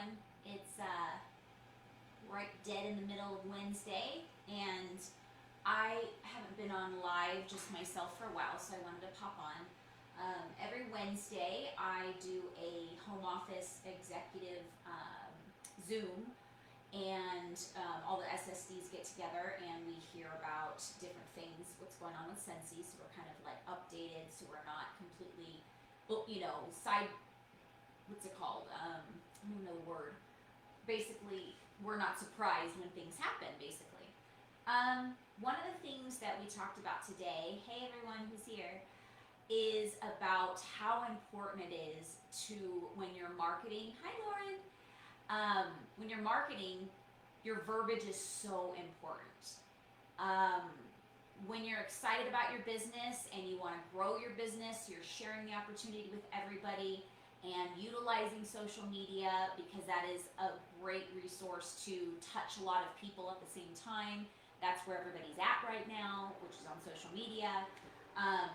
everyone. It's right dead in the middle of Wednesday, and I haven't been on live just myself for a while, so I wanted to pop on. Every Wednesday, I do a home office executive Zoom, and all the SSDs get together and we hear about different things, what's going on with Scentsy, so we're kind of like updated, so we're not completely, side, what's it called? I don't know the word. Basically, we're not surprised when things happen, basically. One of the things that we talked about today, hey everyone who's here, is about how important it is to, when you're marketing, hi Lauren, when you're marketing, your verbiage is so important. Um, when you're excited about your business and you want to grow your business, you're sharing the opportunity with everybody and utilizing social media because that is a great resource to touch a lot of people at the same time. That's where everybody's at right now, which is on social media.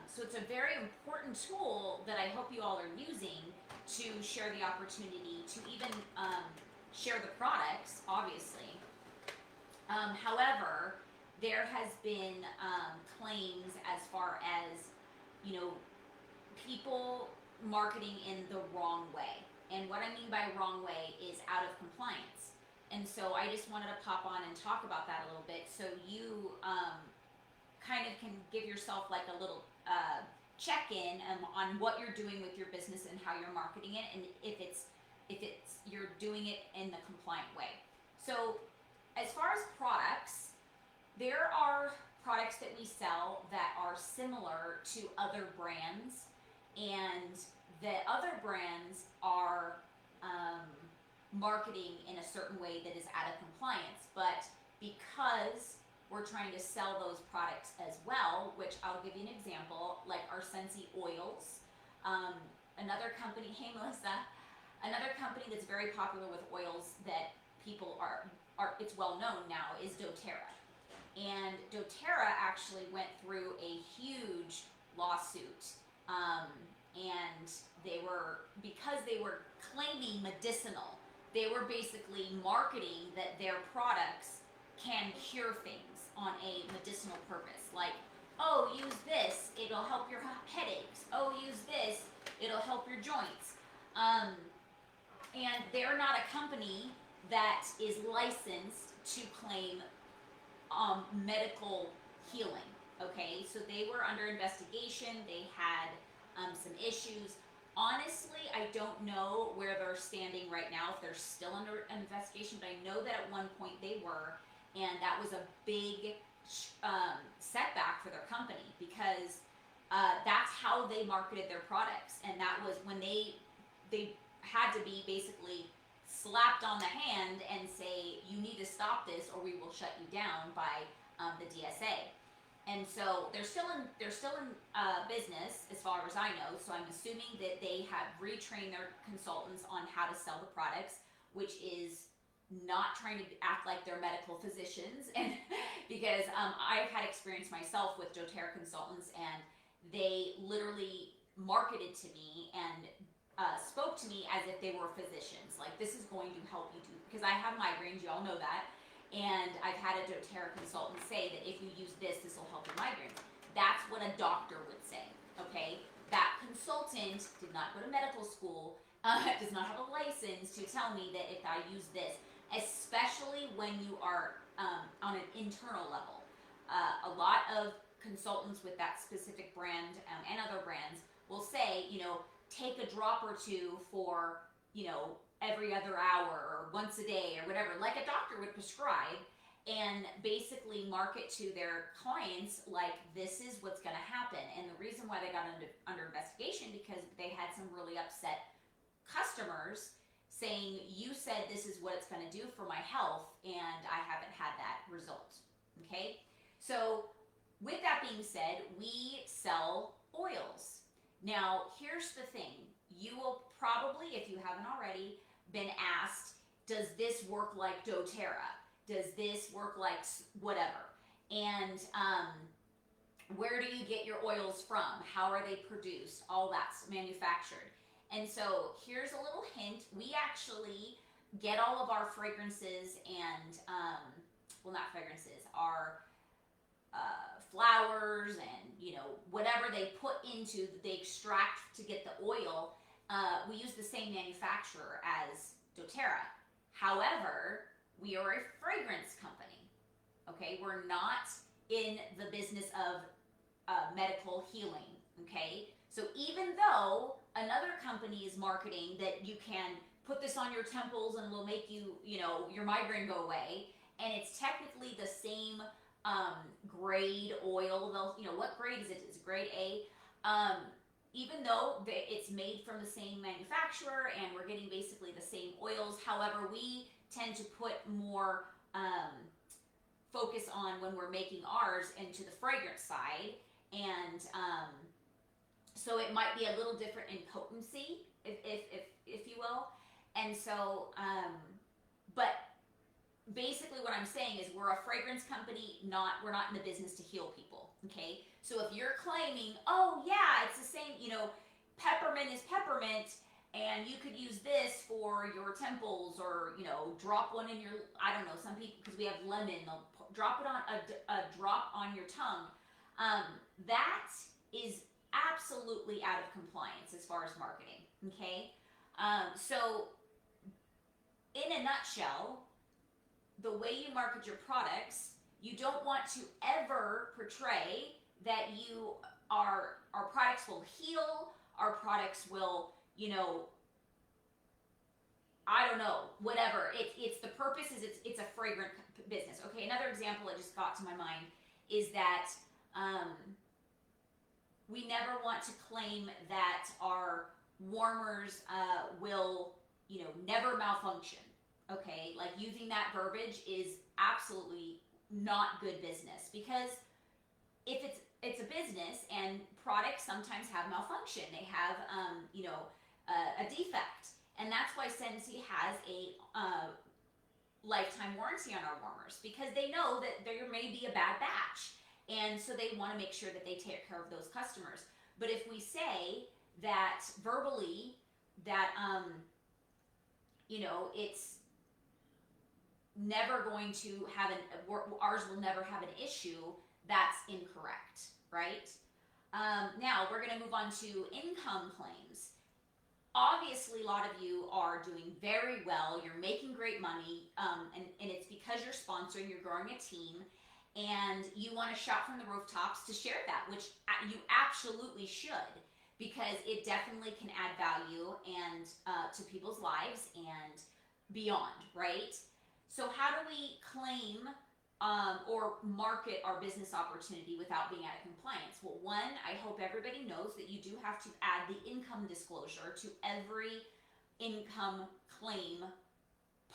So it's a very important tool that I hope you all are using to share the opportunity to even share the products, obviously. However, there has been claims as far as, people marketing in the wrong way. And what I mean by wrong way is out of compliance. And so I just wanted to pop on and talk about that a little bit so you kind of can give yourself like a little check-in on what you're doing with your business and how you're marketing it, and if it's you're doing it in the compliant way. So as far as products, there are products that we sell that are similar to other brands, and the other brands are marketing in a certain way that is out of compliance. But because we're trying to sell those products as well, which I'll give you an example, like our Scentsy oils. Another company, hey Melissa, another company that's very popular with oils that people are it's well known now is doTERRA. And doTERRA actually went through a huge lawsuit, and because they were claiming medicinal, they were basically marketing that their products can cure things on a medicinal purpose. Like, oh, use this, it'll help your headaches. Oh, use this, it'll help your joints. And they're not a company that is licensed to claim medical healing. Okay, so they were under investigation. They had some issues. Honestly, I don't know where they're standing right now, if they're still under investigation, but I know that at one point they were, and that was a big setback for their company because that's how they marketed their products, and that was when they had to be basically slapped on the hand and say, you need to stop this or we will shut you down by the DSA. And so they're still in business as far as I know. So I'm assuming that they have retrained their consultants on how to sell the products, which is not trying to act like they're medical physicians. And because I've had experience myself with doTERRA consultants, and they literally marketed to me and spoke to me as if they were physicians. Like, this is going to help you because I have migraines, you all know that. And I've had a doTERRA consultant say that if you use this will help your migraines. That's what a doctor would say, okay? That consultant did not go to medical school, does not have a license to tell me that if I use this, especially when you are on an internal level. A lot of consultants with that specific brand and other brands will say, take a drop or two for, every other hour or once a day or whatever, like a doctor would prescribe, and basically market to their clients like this is what's going to happen. And the reason why they got under investigation because they had some really upset customers saying, you said this is what it's going to do for my health, and I haven't had that result. Okay, so with that being said, we sell oils. Now, here's the thing. You will probably, if you haven't already, been asked, does this work like doTERRA? Does this work like whatever? And where do you get your oils from? How are they produced? All that's manufactured. And so here's a little hint. We actually get all of our fragrances and, well, not fragrances, our flowers and, you know, whatever they put into, they extract to get the oil, we use the same manufacturer as doTERRA. However, we are a fragrance company. Okay, we're not in the business of medical healing. Okay, so even though another company is marketing that you can put this on your temples and it'll make you, you know, your migraine go away, and it's technically the same grade oil. They'll, you know, what grade is it? It's grade A. Even though it's made from the same manufacturer and we're getting basically the same oils, however, we tend to put more focus on when we're making ours into the fragrance side, and so it might be a little different in potency, if you will. And so, but basically what I'm saying is we're a fragrance company, we're not in the business to heal people, okay? So if you're claiming, oh yeah, it's the same, you know, peppermint is peppermint, and you could use this for your temples, or, you know, drop one in your, I don't know, some people, because we have lemon, they'll drop it on a drop on your tongue. That is absolutely out of compliance as far as marketing, okay? So in a nutshell, the way you market your products, you don't want to ever portray that our products will heal, our products will, you know, I don't know, whatever. It's the purpose is it's a fragrant business. Okay, another example that just got to my mind is that we never want to claim that our warmers will, you know, never malfunction. Okay, like using that verbiage is absolutely not good business, because if it's a business and products sometimes have malfunction, they have you know, a defect, and that's why Scentsy has a lifetime warranty on our warmers, because they know that there may be a bad batch, and so they want to make sure that they take care of those customers. But if we say that verbally that you know, it's never going to have ours will never have an issue, that's incorrect, right? Now we're going to move on to income claims. Obviously, a lot of you are doing very well. You're making great money, and it's because you're sponsoring, you're growing a team, and you want to shout from the rooftops to share that, which you absolutely should, because it definitely can add value and to people's lives and beyond, right? So how do we claim or market our business opportunity without being out of compliance? Well, one, I hope everybody knows that you do have to add the income disclosure to every income claim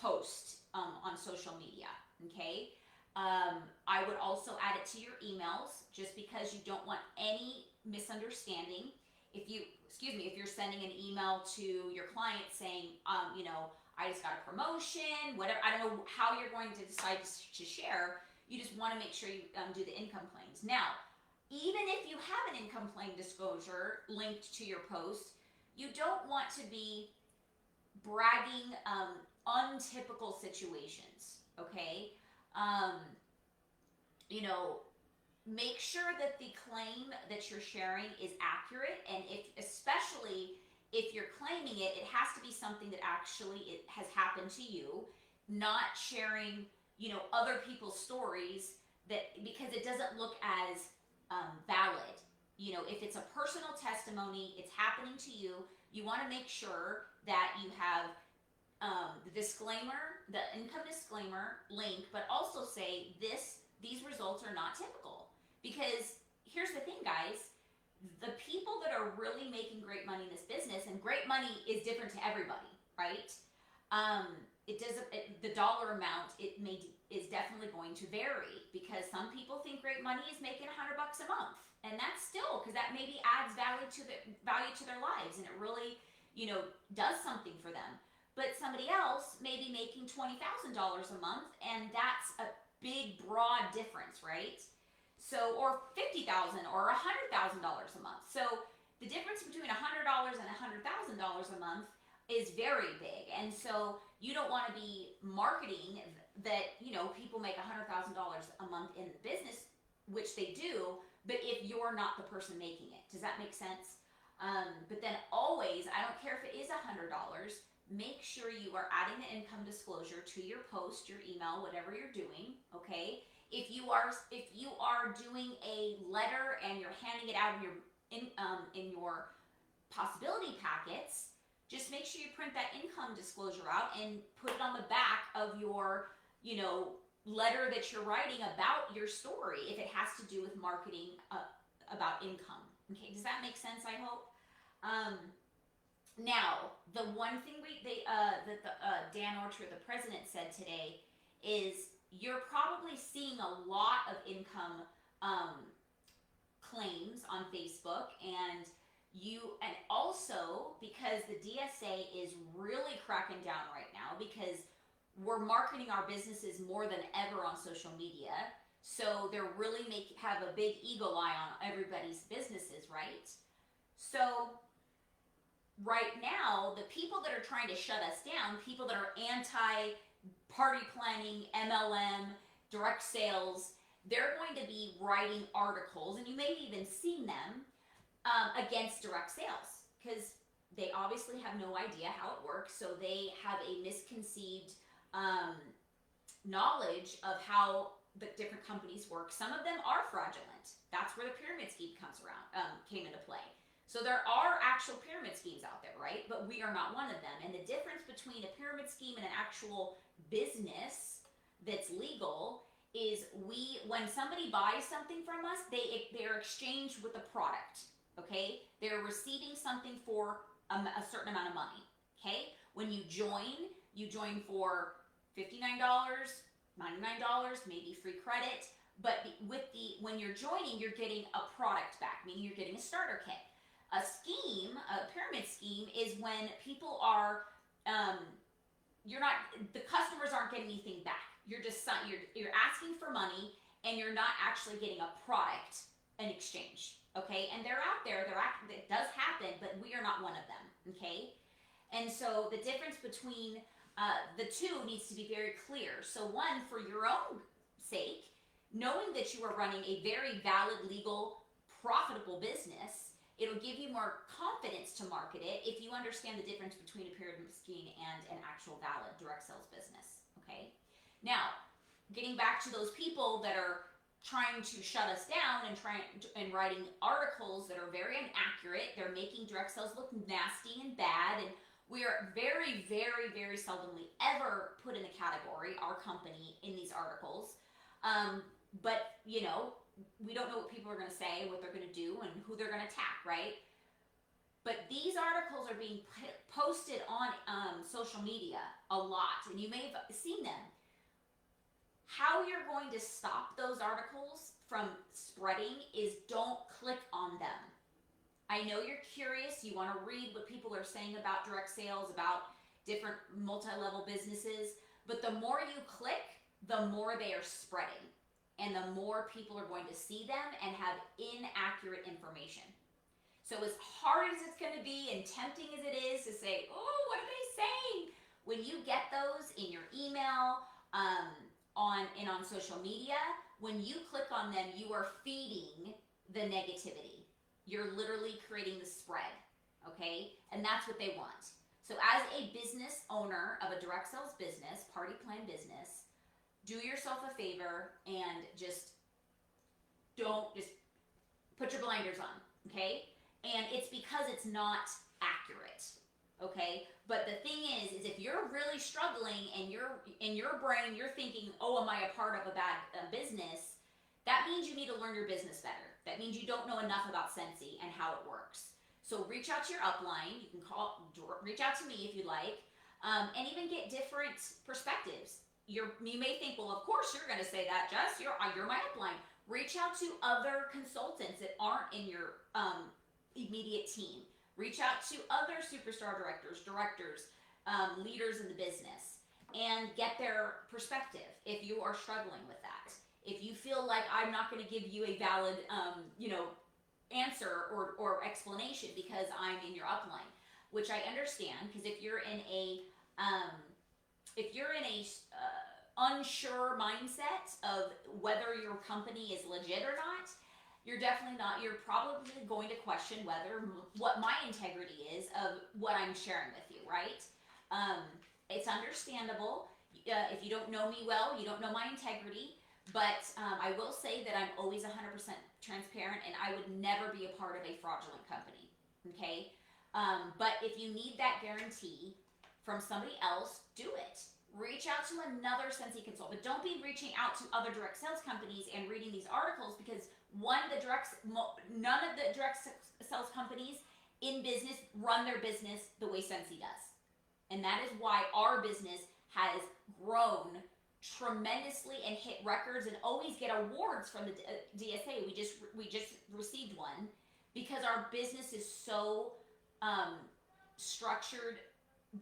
post on social media, okay? I would also add it to your emails, just because you don't want any misunderstanding. If you're sending an email to your client saying, you know, I just got a promotion, whatever, I don't know how you're going to decide to share, you just want to make sure you do the income claims. Now, even if you have an income claim disclosure linked to your post, you don't want to be bragging untypical situations, okay? You know, make sure that the claim that you're sharing is accurate, and especially if you're claiming it, it has to be something that actually it has happened to you, not sharing, you know, other people's stories, that because it doesn't look as valid. You know, if it's a personal testimony, it's happening to you, you want to make sure that you have the disclaimer, the income disclaimer link, but also say these results are not typical. Because here's the thing, guys, the people that are really making great money in this business, and great money is different to everybody, right? The dollar amount is definitely going to vary, because some people think great money is making $100 a month, and that's still, because that maybe adds value to their lives, and it really, you know, does something for them. But somebody else may be making $20,000 a month, and that's a big, broad difference, right? So, or $50,000 or $100,000 a month. So the difference between $100 and $100,000 a month is very big, and so you don't want to be marketing that, you know, people make $100,000 a month in the business, which they do, but if you're not the person making it. Does that make sense? But then always, I don't care if it is $100, make sure you are adding the income disclosure to your post, your email, whatever you're doing, okay? If you are doing a letter and you're handing it out in your possibility packets, just make sure you print that income disclosure out and put it on the back of your, you know, letter that you're writing about your story if it has to do with marketing about income. Okay, does that make sense? I hope. Now, the one thing that Dan Orchard, the president, said today is you're probably seeing a lot of income claims on Facebook, and also because the DSA is really cracking down right now because we're marketing our businesses more than ever on social media. So they're really have a big eagle eye on everybody's businesses, right? So right now, the people that are trying to shut us down, people that are anti-party planning, MLM, direct sales, they're going to be writing articles, and you may have even seen them, against direct sales, because they obviously have no idea how it works, so they have a misconceived knowledge of how the different companies work. Some of them are fraudulent. That's where the pyramid scheme came into play. So there are actual pyramid schemes out there, right? But we are not one of them. And the difference between a pyramid scheme and an actual business that's legal is when somebody buys something from us, they're exchanged with a product, okay? They're receiving something for a certain amount of money, okay? When you join for $59, $99, maybe free credit, but when you're joining, you're getting a product back, meaning you're getting a starter kit. A pyramid scheme, is when people are, the customers aren't getting anything back. You're asking for money, and you're not actually getting a product in exchange, okay? And they're out there, it does happen, but we are not one of them, okay? And so the difference between the two needs to be very clear. So one, for your own sake, knowing that you are running a very valid, legal, profitable business, it'll give you more confidence to market it if you understand the difference between a pyramid scheme and an actual valid direct sales business, okay? Now, getting back to those people that are trying to shut us down and writing articles that are very inaccurate, they're making direct sales look nasty and bad, and we are very, very, very seldomly ever put in the category, our company, in these articles. But, you know, we don't know what people are going to say, what they're going to do, and who they're going to attack, right? But these articles are being posted on social media a lot, and you may have seen them. How you're going to stop those articles from spreading is don't click on them. I know you're curious, you want to read what people are saying about direct sales, about different multi-level businesses, but the more you click, the more they are spreading, and the more people are going to see them and have inaccurate information. So as hard as it's going to be and tempting as it is to say, oh, what are they saying? When you get those in your email, on social media, when you click on them, you are feeding the negativity. You're literally creating the spread, okay? And that's what they want. So as a business owner of a direct sales business, party plan business, do yourself a favor and just put your blinders on, okay? And it's because it's not accurate, okay? But the thing is if you're really struggling and in your brain you're thinking, oh, am I a part of a bad business? That means you need to learn your business better. That means you don't know enough about Scentsy and how it works. So reach out to your upline. You can reach out to me if you like, and even get different perspectives. You may think, well, of course you're going to say that, Jess. You're my upline. Reach out to other consultants that aren't in your immediate team. Reach out to other superstar directors, leaders in the business, and get their perspective if you are struggling with that. If you feel like I'm not going to give you a valid, answer or explanation because I'm in your upline, which I understand, because if you're in a um, unsure mindset of whether your company is legit or not, you're probably going to question what my integrity is of what I'm sharing with you, right? Um, it's understandable. If you don't know me well, you don't know my integrity, but I will say that I'm always 100% transparent, and I would never be a part of a fraudulent company, okay? But if you need that guarantee from somebody else, do it. Reach out to another Scentsy consultant. But don't be reaching out to other direct sales companies and reading these articles, because none of the direct sales companies in business run their business the way Scentsy does. And that is why our business has grown tremendously and hit records and always get awards from the DSA. We just received one, because our business is so structured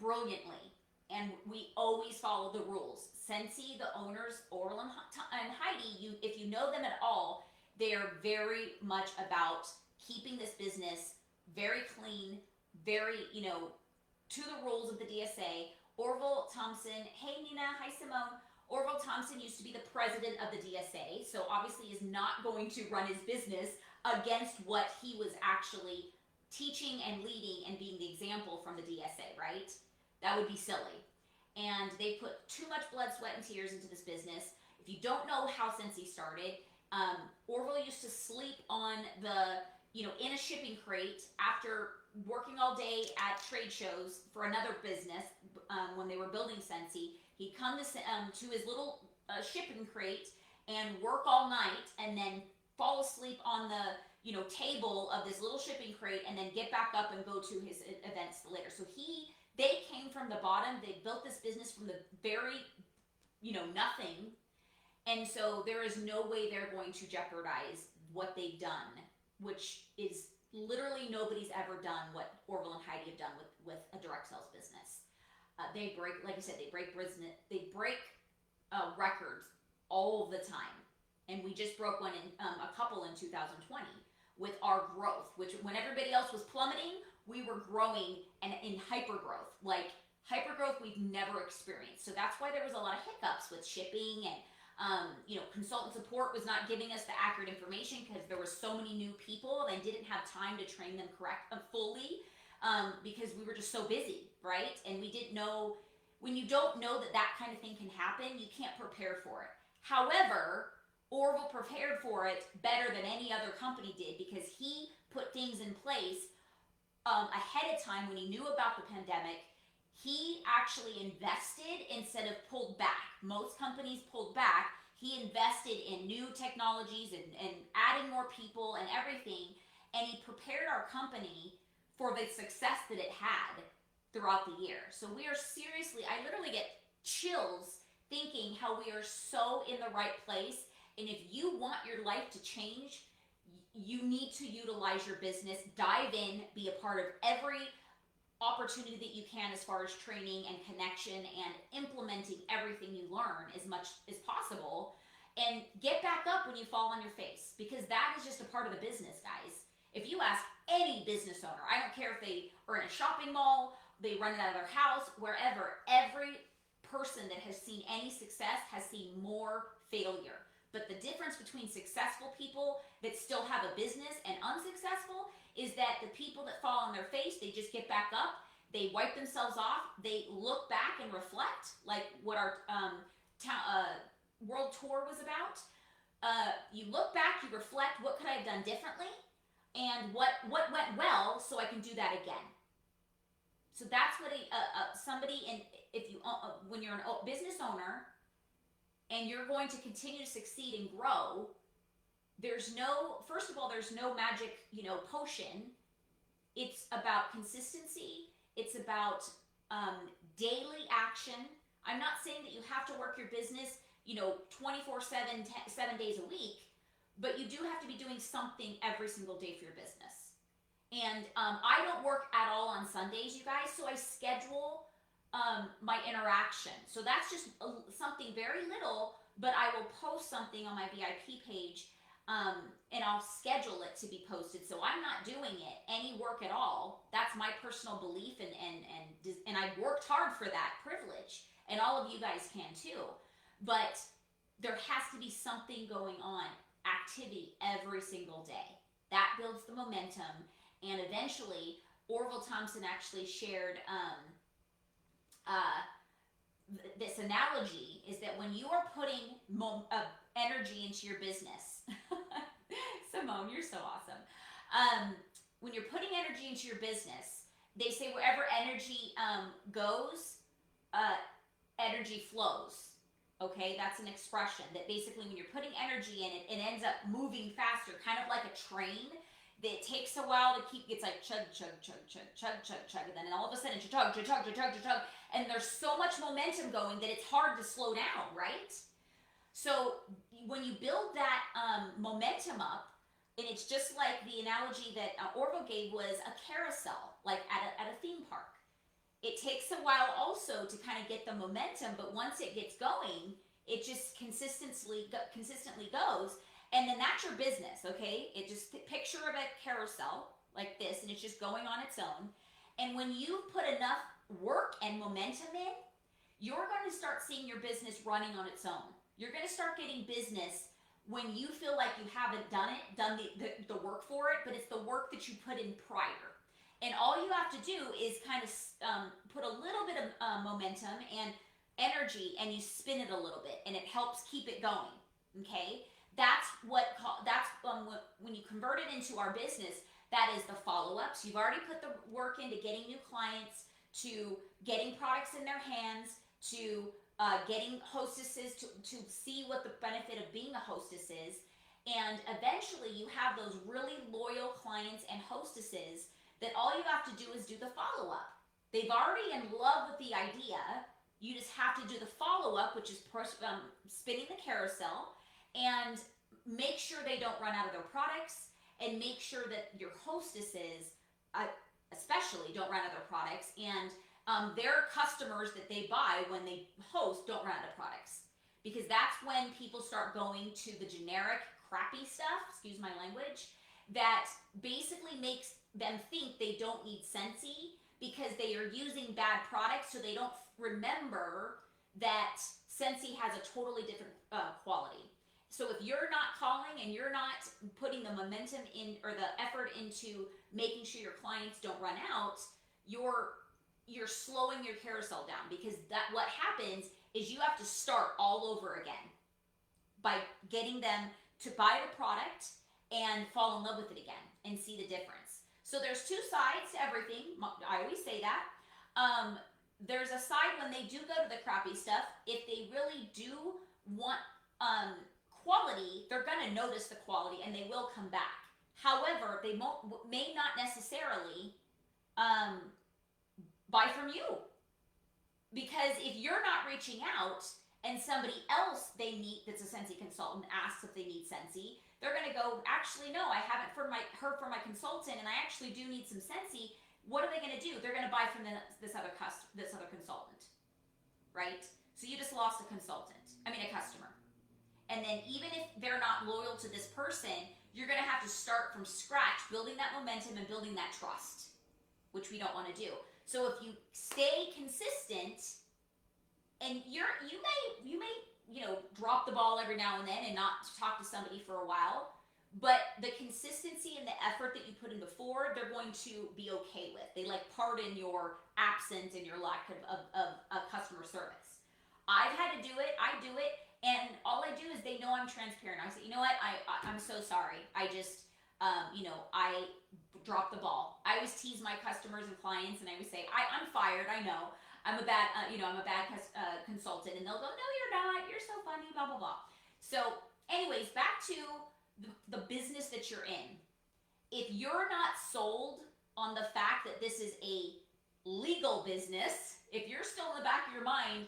brilliantly, and we always follow the rules. Scentsy, the owners, Orl and Heidi, if you know them at all, they are very much about keeping this business very clean, very, to the rules of the DSA. Orville Thompson, hey Nina, hi Simone. Orville Thompson used to be the president of the DSA, so obviously is not going to run his business against what he was actually teaching and leading and being the example from the DSA, right? That would be silly. And they put too much blood, sweat, and tears into this business. If you don't know how Scentsy started, Orville used to sleep on in a shipping crate after working all day at trade shows for another business when they were building Scentsy. He'd come to his little shipping crate and work all night, and then fall asleep on the table of this little shipping crate, and then get back up and go to his events later. So they came from the bottom. They built this business from the very nothing, and so there is no way they're going to jeopardize what they've done, which is literally nobody's ever done what Orville and Heidi have done with a direct sales business. They break, like I said, they break records all the time, and we just broke one a couple in 2020 with our growth, which when everybody else was plummeting, we were growing and in hyper growth, like hyper growth we've never experienced. So that's why there was a lot of hiccups with shipping, and consultant support was not giving us the accurate information because there were so many new people and didn't have time to train them fully, because we were just so busy, right? And we didn't know, when you don't know that kind of thing can happen, you can't prepare for it. However, Orville prepared for it better than any other company did, because he put things in place ahead of time. When he knew about the pandemic, he actually invested instead of pulled back. Most companies pulled back. He invested in new technologies and adding more people and everything, and he prepared our company for the success that it had throughout the year. So we are seriously, I literally get chills thinking how we are so in the right place. And if you want your life to change, you need to utilize your business, dive in, be a part of every opportunity that you can as far as training and connection and implementing everything you learn as much as possible, and get back up when you fall on your face, because that is just a part of the business, guys. If you ask any business owner, I don't care if they are in a shopping mall, they run it out of their house, wherever, every person that has seen any success has seen more failure. But the difference between successful people that still have a business and unsuccessful is that the people that fall on their face, they just get back up, they wipe themselves off, they look back and reflect, like what our world tour was about. You look back, you reflect, what could I have done differently, and what went well, so I can do that again. So that's what when you're a business owner and you're going to continue to succeed and grow, first of all, there's no magic, potion. It's about consistency. It's about daily action. I'm not saying that you have to work your business, 24/7, 7 days a week, but you do have to be doing something every single day for your business. And I don't work at all on Sundays, you guys, so I schedule my interaction. So that's just something very little, but I will post something on my VIP page and I'll schedule it to be posted. So I'm not doing it any work at all. That's my personal belief, and I worked hard for that privilege, and all of you guys can too. But there has to be something going on, activity every single day. That builds the momentum, and eventually, Orville Thompson actually shared uh, this analogy is that when you are putting energy into your business, Simone, you're so awesome. When you're putting energy into your business, they say wherever energy goes, energy flows. Okay, that's an expression that basically when you're putting energy in it, it ends up moving faster, kind of like a train. That it takes a while to keep, it's like chug, chug, chug, chug, chug, chug, chug, and then all of a sudden, chug, chug, chug, chug, chug, chug, and there's so much momentum going that it's hard to slow down, right? So when you build that momentum up, and it's just like the analogy that Orville gave was a carousel, like at a theme park. It takes a while also to kind of get the momentum, but once it gets going, it just consistently goes. And then that's your business, okay? It just picture of a carousel like this, and it's just going on its own. And when you put enough work and momentum in, you're going to start seeing your business running on its own. You're going to start getting business when you feel like you haven't done the work for it, but it's the work that you put in prior. And all you have to do is kind of put a little bit of momentum and energy, and you spin it a little bit, and it helps keep it going. Okay, that's when you convert it into our business. That is the follow-up. So you've already put the work into getting new clients, to getting products in their hands, to getting hostesses to see what the benefit of being a hostess is, and eventually you have those really loyal clients and hostesses that all you have to do is do the follow-up. They've already in love with the idea. You just have to do the follow-up, which is spinning the carousel, and make sure they don't run out of their products, and make sure that your hostesses especially don't run out of their products, and their customers that they buy when they host don't run out of products. Because that's when people start going to the generic crappy stuff, excuse my language, that basically makes them think they don't need Scentsy because they are using bad products, so they don't remember that Scentsy has a totally different quality. So if you're not calling and you're not putting the momentum in or the effort into making sure your clients don't run out, you're slowing your carousel down, because that what happens is you have to start all over again by getting them to buy the product and fall in love with it again and see the difference. So there's two sides to everything. I always say that. There's a side when they do go to the crappy stuff. If they really do want quality, they're going to notice the quality and they will come back. However, they may not necessarily buy from you, because if you're not reaching out and somebody else they meet that's a Scentsy consultant asks if they need Scentsy, they're going to go, actually, no, I haven't heard from my consultant, and I actually do need some Scentsy. What are they going to do? They're going to buy from this other consultant, right? So you just lost a customer. And then even if they're not loyal to this person, you're going to have to start from scratch, building that momentum and building that trust, which we don't want to do. So if you stay consistent, and you may drop the ball every now and then and not talk to somebody for a while, but the consistency and the effort that you put in before, they're going to be okay with. They pardon your absence and your lack of customer service. I've had to do it. I do it. And all I do is they know I'm transparent. I say, you know what? I'm so sorry. I just, I dropped the ball. I always tease my customers and clients, and I always say, I'm fired. I know. I'm a bad consultant. And they'll go, no, you're not. You're so funny, blah, blah, blah. So anyways, back to the business that you're in. If you're not sold on the fact that this is a legal business, if you're still in the back of your mind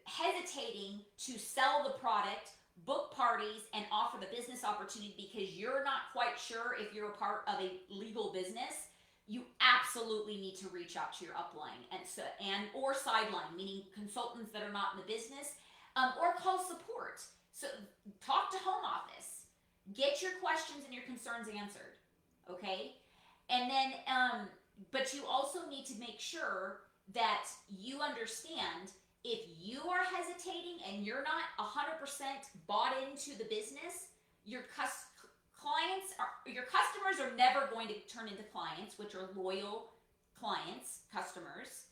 hesitating to sell the product, book parties, and offer the business opportunity because you're not quite sure if you're a part of a legal business, you absolutely need to reach out to your upline or sideline, meaning consultants that are not in the business, or call support. So talk to home office. get your questions and your concerns answered, okay? And then, but you also need to make sure that you understand if you are hesitating and you're not 100% bought into the business, your customers are never going to turn into clients, which are loyal clients, customers,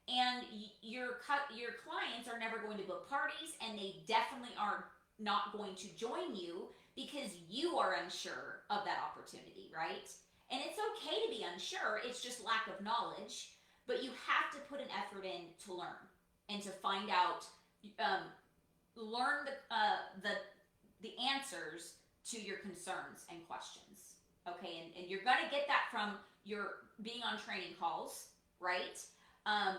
and your clients are never going to book parties, and they definitely are not going to join you because you are unsure of that opportunity, right? And it's okay to be unsure, it's just lack of knowledge, but you have to put an effort in to learn and to find out, learn the answers to your concerns and questions, okay? And you're gonna get that from your being on training calls, right?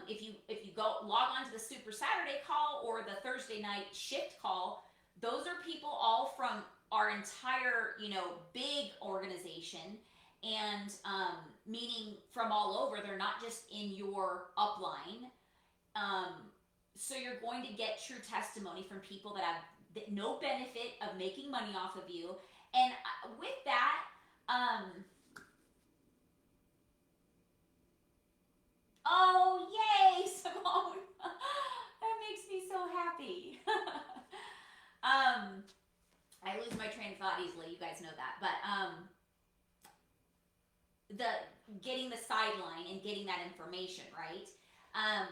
If you go log on to the Super Saturday call or the Thursday night shift call, those are people all from our entire, big organization, and meaning from all over. They're not just in your upline. So you're going to get true testimony from people that have no benefit of making money off of you. And with that, oh, yay, Simone. That makes me so happy. I lose my train of thought easily, you guys know that. But the getting the sideline and getting that information, right?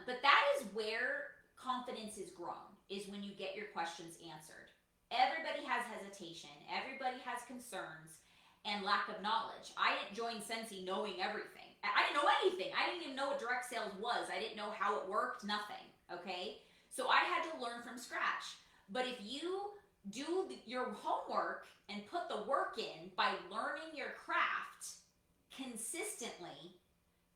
But that is where confidence is grown, is when you get your questions answered. Everybody has hesitation, everybody has concerns, and lack of knowledge. I didn't join Scentsy knowing everything. I didn't know anything. I didn't even know what direct sales was. I didn't know how it worked, nothing, okay? So I had to learn from scratch. But if you do your homework and put the work in by learning your craft consistently,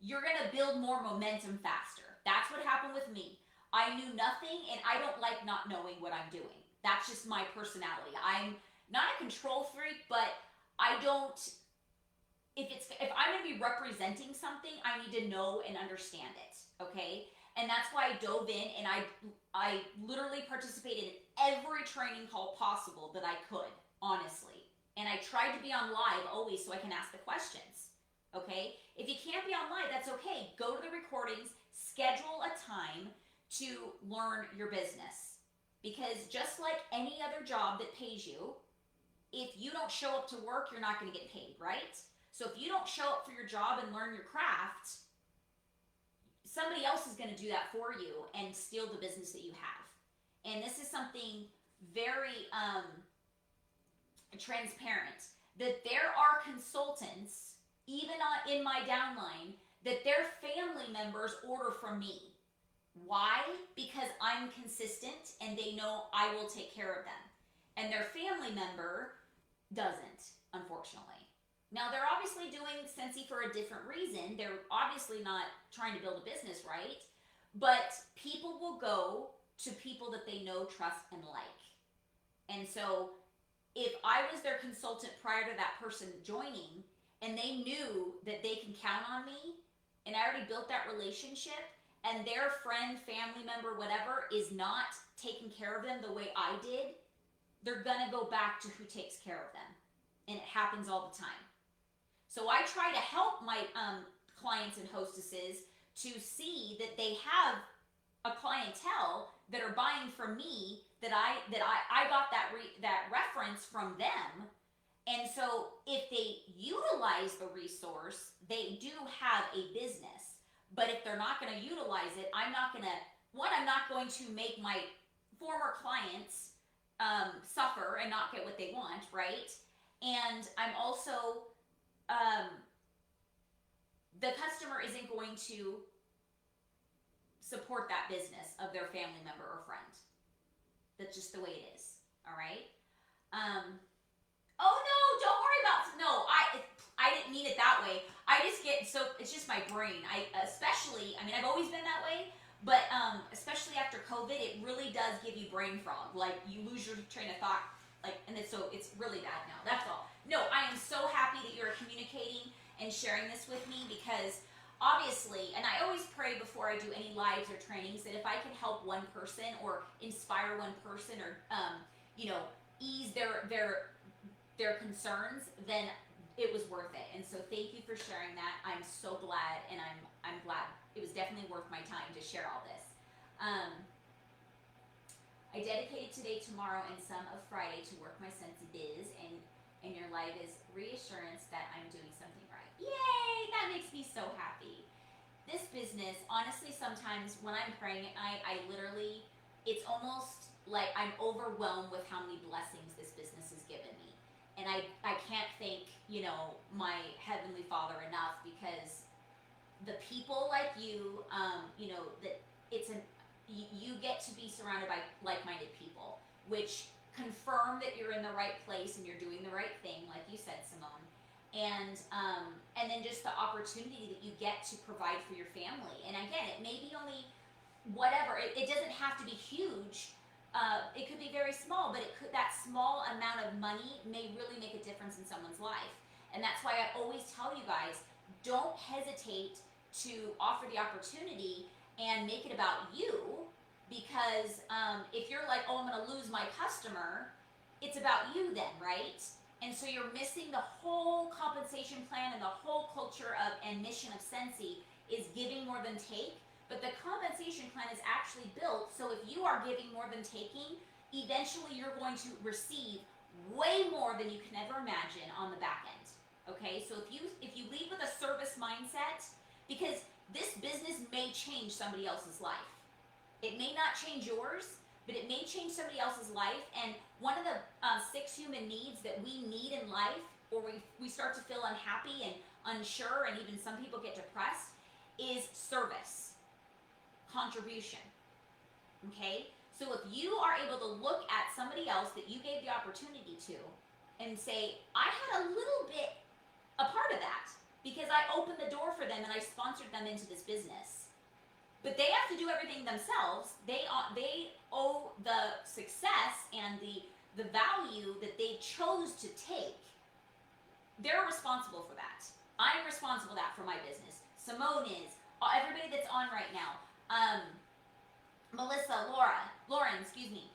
you're gonna build more momentum faster. That's what happened with me. I knew nothing, and I don't like not knowing what I'm doing. That's just my personality. I'm not a control freak, but I don't, if I'm gonna be representing something, I need to know and understand it, okay? And that's why I dove in, and I literally participated in every training call possible that I could, honestly. And I tried to be on live always so I can ask the questions, okay? If you can't be on live, that's okay. Go to the recordings, schedule a time to learn your business. Because just like any other job that pays you, if you don't show up to work, you're not gonna get paid, right? So if you don't show up for your job and learn your craft, somebody else is gonna do that for you and steal the business that you have. And this is something very transparent, that there are consultants, even in my downline, that their family members order from me. Why? Because I'm consistent and they know I will take care of them. And their family member doesn't, unfortunately. Now, they're obviously doing Scentsy for a different reason. They're obviously not trying to build a business, right? But people will go to people that they know, trust, and like. And so if I was their consultant prior to that person joining, and they knew that they can count on me, and I already built that relationship, and their friend, family member, whatever, is not taking care of them the way I did, they're gonna go back to who takes care of them. And it happens all the time. So I try to help my clients and hostesses to see that they have a clientele that are buying from me, that I got that reference from them. And so if they utilize the resource, they do have a business. But if they're not going to utilize it, I'm not going to make my former clients suffer and not get what they want, right? And I'm also, the customer isn't going to support that business of their family member or friend. That's just the way it is, all right? Oh no, don't worry about, no, I didn't mean it that way. I just get, so it's just my brain. I've always been that way, but especially after COVID, it really does give you brain fog. Like, you lose your train of thought, and it's really bad now, that's all. No, I am so happy that you're communicating and sharing this with me, because obviously, and I always pray before I do any lives or trainings, that if I can help one person or inspire one person or, ease their their concerns, then it was worth it. And so thank you for sharing that. I'm so glad, and I'm glad it was definitely worth my time to share all this. I dedicated today, tomorrow, and some of Friday to work my Scentsy biz, and your life is reassurance that I'm doing something right. Yay! That makes me so happy. This business, honestly, sometimes when I'm praying at night, I literally, it's almost like I'm overwhelmed with how many blessings this business has given me. And I can't thank, my Heavenly Father enough, because the people like you, that it's an you get to be surrounded by like-minded people, which confirm that you're in the right place and you're doing the right thing, like you said, Simone. And then just the opportunity that you get to provide for your family. And again, it may be only whatever. It doesn't have to be huge. It could be very small, but that small amount of money may really make a difference in someone's life. And that's why I always tell you guys, don't hesitate to offer the opportunity and make it about you, because if you're like, oh, I'm going to lose my customer, it's about you then, right? And so you're missing the whole compensation plan, and the whole culture and mission of Scentsy is giving more than take. But the compensation plan is actually built so if you are giving more than taking, eventually you're going to receive way more than you can ever imagine on the back end. Okay, so if you lead with a service mindset, because this business may change somebody else's life. It may not change yours, but it may change somebody else's life. And one of the 6 human needs that we need in life, or we start to feel unhappy and unsure, and even some people get depressed, is service, contribution. Okay? So if you are able to look at somebody else that you gave the opportunity to and say, I had a little bit a part of that, because I opened the door for them and I sponsored them into this business. But they have to do everything themselves. They owe the success and the value that they chose to take. They're responsible for that. I'm responsible for my business. Simone is. Everybody that's on right now. Melissa, Lauren, excuse me.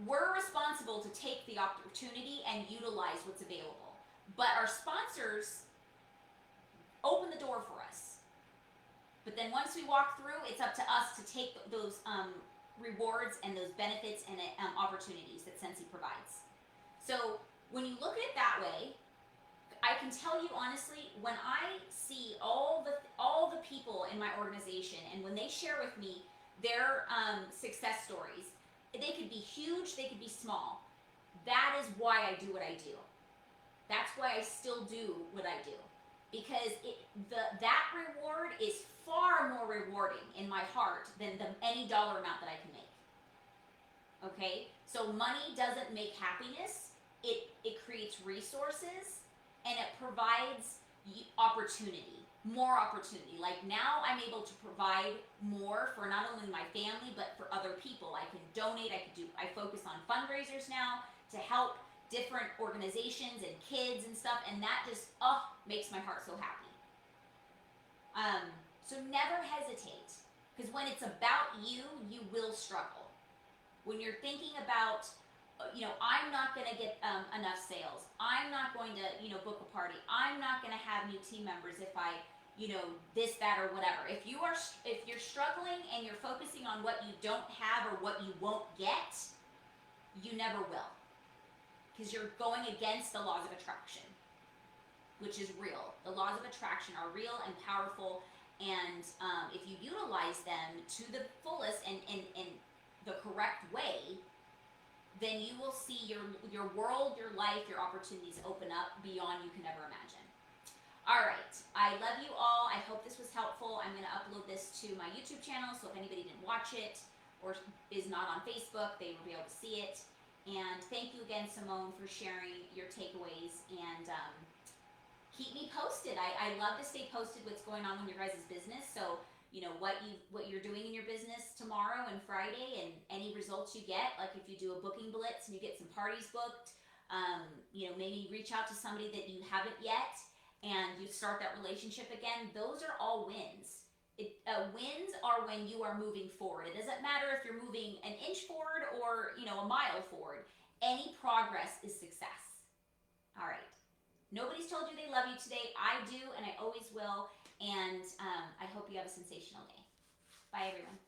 We're responsible to take the opportunity and utilize what's available. But our sponsors open the door for us. But then once we walk through, it's up to us to take those rewards and those benefits and opportunities that Scentsy provides. So when you look at it that way, I can tell you honestly, when I see all the people in my organization, and when they share with me their success stories, they could be huge, they could be small. That is why I do what I do. That's why I still do what I do. Because that reward is far more rewarding in my heart than any dollar amount that I can make. Okay? So money doesn't make happiness. It creates resources, and it provides opportunity, more opportunity. Like now I'm able to provide more for not only my family, but for other people. I can donate, I focus on fundraisers now to help different organizations and kids and stuff, and that just makes my heart so happy. So never hesitate, because when it's about you, you will struggle. When you're thinking about, I'm not going to get enough sales, I'm not going to, book a party, I'm not going to have new team members if I, this, that, or whatever. If you're struggling and you're focusing on what you don't have or what you won't get, you never will. Because you're going against the laws of attraction, which is real. The laws of attraction are real and powerful, and if you utilize them to the fullest and the correct way, then you will see your world, your life, your opportunities open up beyond you can ever imagine. All right, I love you all. I hope this was helpful. I'm going to upload this to my YouTube channel, so if anybody didn't watch it or is not on Facebook, they will be able to see it. And thank you again, Simone, for sharing your takeaways, and keep me posted. I love to stay posted what's going on in your guys' business. So, what you're doing in your business tomorrow and Friday, and any results you get, like if you do a booking blitz and you get some parties booked, maybe reach out to somebody that you haven't yet and you start that relationship again. Those are all wins. Wins are when you are moving forward. It doesn't matter if you're moving an inch forward or a mile forward. Any progress is success. Nobody's told you they love you today. I do, and I always will. And I hope you have a sensational day. Bye, everyone.